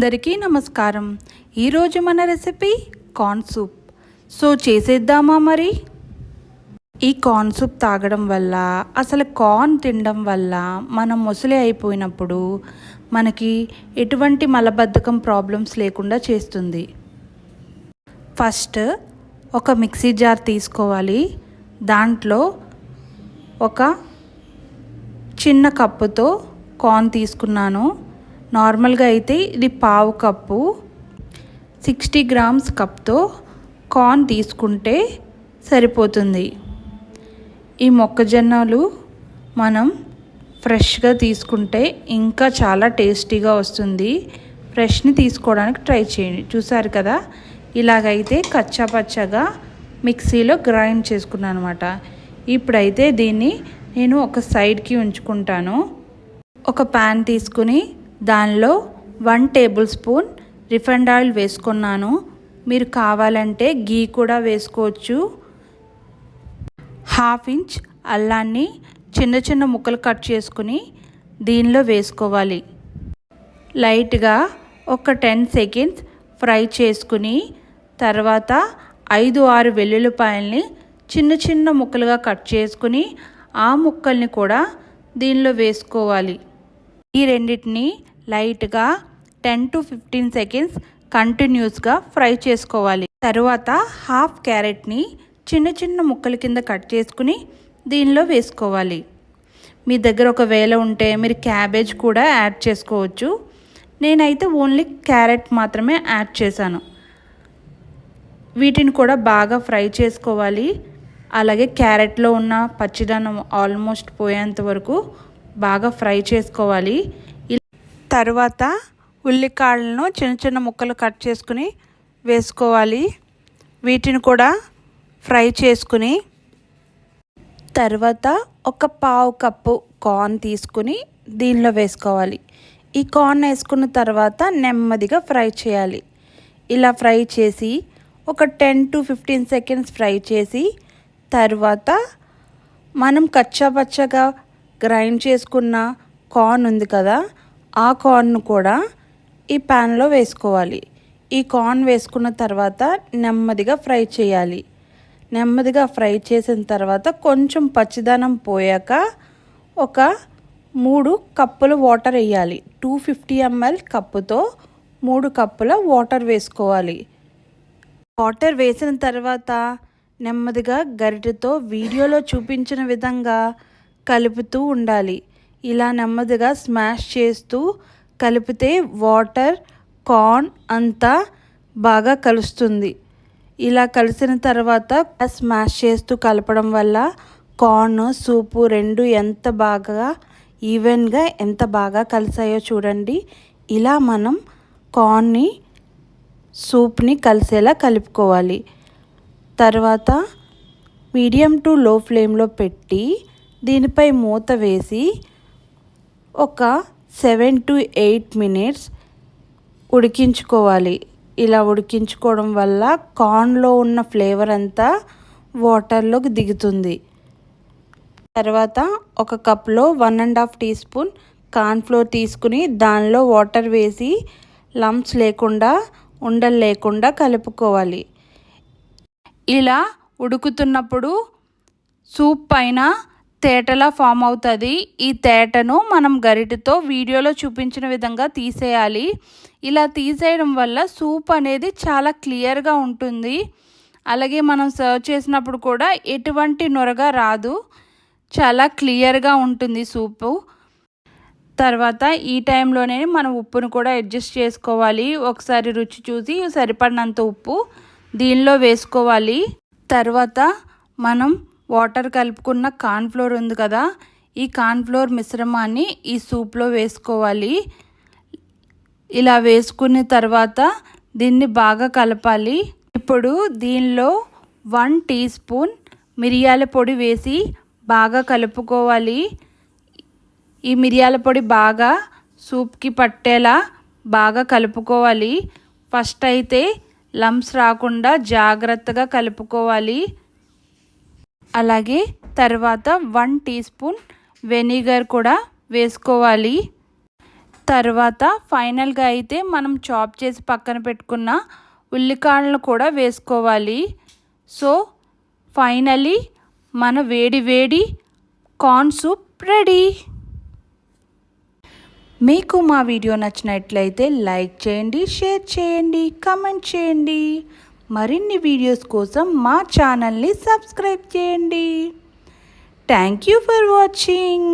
అందరికీ నమస్కారం. ఈరోజు మన రెసిపీ కార్న్ సూప్. సో చేసేద్దామా మరి? ఈ కార్న్ సూప్ తాగడం వల్ల, అసలు కార్న్ తినడం వల్ల మనం ముసలి అయిపోయినప్పుడు మనకి ఎటువంటి మలబద్ధకం ప్రాబ్లమ్స్ లేకుండా చేస్తుంది. ఫస్ట్ ఒక మిక్సీ జార్ తీసుకోవాలి. దాంట్లో ఒక చిన్న కప్పుతో కార్న్ తీసుకున్నాను. నార్మల్గా అయితే ఇది పావు కప్పు, 60 గ్రామ్స్ కప్తో కార్న్ తీసుకుంటే సరిపోతుంది. ఈ మొక్కజొన్నలు మనం ఫ్రెష్గా తీసుకుంటే ఇంకా చాలా టేస్టీగా వస్తుంది. ఫ్రెష్ని తీసుకోవడానికి ట్రై చేయండి. చూసారు కదా, ఇలాగైతే కచ్చా పచ్చగా మిక్సీలో గ్రైండ్ చేసుకున్నాను అనమాట. ఇప్పుడైతే దీన్ని నేను ఒక సైడ్కి ఉంచుకుంటాను. ఒక ప్యాన్ తీసుకుని దానిలో 1 టేబుల్ స్పూన్ రిఫైండ్ ఆయిల్ వేసుకున్నాను. మీరు కావాలంటే గీ కూడా వేసుకోవచ్చు. 1/2 ఇంచ్ అల్లాన్ని చిన్న చిన్న ముక్కలు కట్ చేసుకుని దీనిలో వేసుకోవాలి. లైట్గా ఒక 10 సెకండ్స్ ఫ్రై చేసుకుని తర్వాత 5-6 వెల్లుల్లిపాయల్ని చిన్న చిన్న ముక్కలుగా కట్ చేసుకుని ఆ ముక్కల్ని కూడా దీనిలో వేసుకోవాలి. ఈ రెండింటిని లైట్గా 10 to 15 సెకండ్స్ కంటిన్యూస్గా ఫ్రై చేసుకోవాలి. తర్వాత 1/2 క్యారెట్ని చిన్న చిన్న ముక్కల కింద కట్ చేసుకుని దీనిలో వేసుకోవాలి. మీ దగ్గర ఒకవేళ ఉంటే మీరు క్యాబేజ్ కూడా యాడ్ చేసుకోవచ్చు. నేనైతే ఓన్లీ క్యారెట్ మాత్రమే యాడ్ చేశాను. వీటిని కూడా బాగా ఫ్రై చేసుకోవాలి. అలాగే క్యారెట్లో ఉన్న పచ్చిదనం ఆల్మోస్ట్ పోయేంత వరకు బాగా ఫ్రై చేసుకోవాలి. తర్వాత ఉల్లికాడలను చిన్న చిన్న ముక్కలు కట్ చేసుకుని వేసుకోవాలి. వీటిని కూడా ఫ్రై చేసుకుని తర్వాత ఒక పావు కప్పు కార్న్ తీసుకుని దీనిలో వేసుకోవాలి. ఈ కార్న్ వేసుకున్న తర్వాత నెమ్మదిగా ఫ్రై చేయాలి. ఇలా ఫ్రై చేసి ఒక 10 to 15 సెకండ్స్ ఫ్రై చేసి తర్వాత మనం కచ్చా పచ్చగా గ్రైండ్ చేసుకున్న కార్న్ ఉంది కదా, ఆ కార్న్ కూడా ఈ ప్యాన్లో వేసుకోవాలి. ఈ కార్న్ వేసుకున్న తర్వాత నెమ్మదిగా ఫ్రై చేయాలి. నెమ్మదిగా ఫ్రై చేసిన తర్వాత కొంచెం పచ్చిదనం పోయాక ఒక 3 కప్పుల వాటర్ వేయాలి. 250 ml కప్పుతో 3 కప్పుల వాటర్ వేసుకోవాలి. వాటర్ వేసిన తర్వాత నెమ్మదిగా గరిటెతో వీడియోలో చూపించిన విధంగా కలుపుతూ ఉండాలి. ఇలా నెమ్మదిగా స్మాష్ చేస్తూ కలిపితే వాటర్ కార్న్ అంతా బాగా కలుస్తుంది. ఇలా కలిసిన తర్వాత స్మాష్ చేస్తూ కలపడం వల్ల కార్న్ సూపు రెండు ఎంత బాగా ఈవెన్గా ఎంత బాగా కలిసాయో చూడండి. ఇలా మనం కార్న్ని సూప్ని కలిసేలా కలుపుకోవాలి. తర్వాత మీడియం టు లో ఫ్లేమ్లో పెట్టి దీనిపై మూత వేసి ఒక 7 to 8 మినిట్స్ ఉడికించుకోవాలి. ఇలా ఉడికించుకోవడం వల్ల కార్న్లో ఉన్న ఫ్లేవర్ అంతా వాటర్లోకి దిగుతుంది. తర్వాత ఒక కప్లో 1.5 టీ స్పూన్ కార్న్ఫ్లోర్ తీసుకుని దానిలో వాటర్ వేసి లంప్స్ లేకుండా ఉండలు లేకుండా కలుపుకోవాలి. ఇలా ఉడుకుతున్నప్పుడు సూప్ పైన తేటలా ఫామ్ అవుతుంది. ఈ తేటను మనం గరిటెతో వీడియోలో చూపించిన విధంగా తీసేయాలి. ఇలా తీసేయడం వల్ల సూప్ అనేది చాలా క్లియర్గా ఉంటుంది. అలాగే మనం సర్వ్ చేసినప్పుడు కూడా ఎటువంటి నొరగా రాదు. చాలా క్లియర్గా ఉంటుంది సూపు. తర్వాత ఈ టైంలోనే మనం ఉప్పును కూడా అడ్జస్ట్ చేసుకోవాలి. ఒకసారి రుచి చూసి సరిపడినంత ఉప్పు దీనిలో వేసుకోవాలి. తర్వాత మనం వాటర్ కలుపుకున్న కార్న్ఫ్లోర్ ఉంది కదా, ఈ కార్న్ఫ్లోర్ మిశ్రమాన్ని ఈ సూప్లో వేసుకోవాలి. ఇలా వేసుకున్న తర్వాత దీన్ని బాగా కలపాలి. ఇప్పుడు దీనిలో 1 టీ స్పూన్ మిరియాల పొడి వేసి బాగా కలుపుకోవాలి. ఈ మిరియాల పొడి బాగా సూప్కి పట్టేలా బాగా కలుపుకోవాలి. ఫస్ట్ అయితే లంప్స్ రాకుండా జాగ్రత్తగా కలుపుకోవాలి. అలాగే తర్వాత 1 టీ స్పూన్ వెనిగర్ కూడా వేసుకోవాలి. తర్వాత ఫైనల్గా అయితే మనం చాప్ చేసి పక్కన పెట్టుకున్న ఉల్లికాడలను కూడా వేసుకోవాలి. సో ఫైనలీ మన వేడి వేడి కార్న్ సూప్ రెడీ. మీకు మా వీడియో నచ్చినట్లయితే లైక్ చేయండి, షేర్ చేయండి, కామెంట్ చేయండి. మరిన్ని వీడియోస్ కోసం మా ఛానల్ని సబ్స్క్రైబ్ చేయండి. Thank you for watching.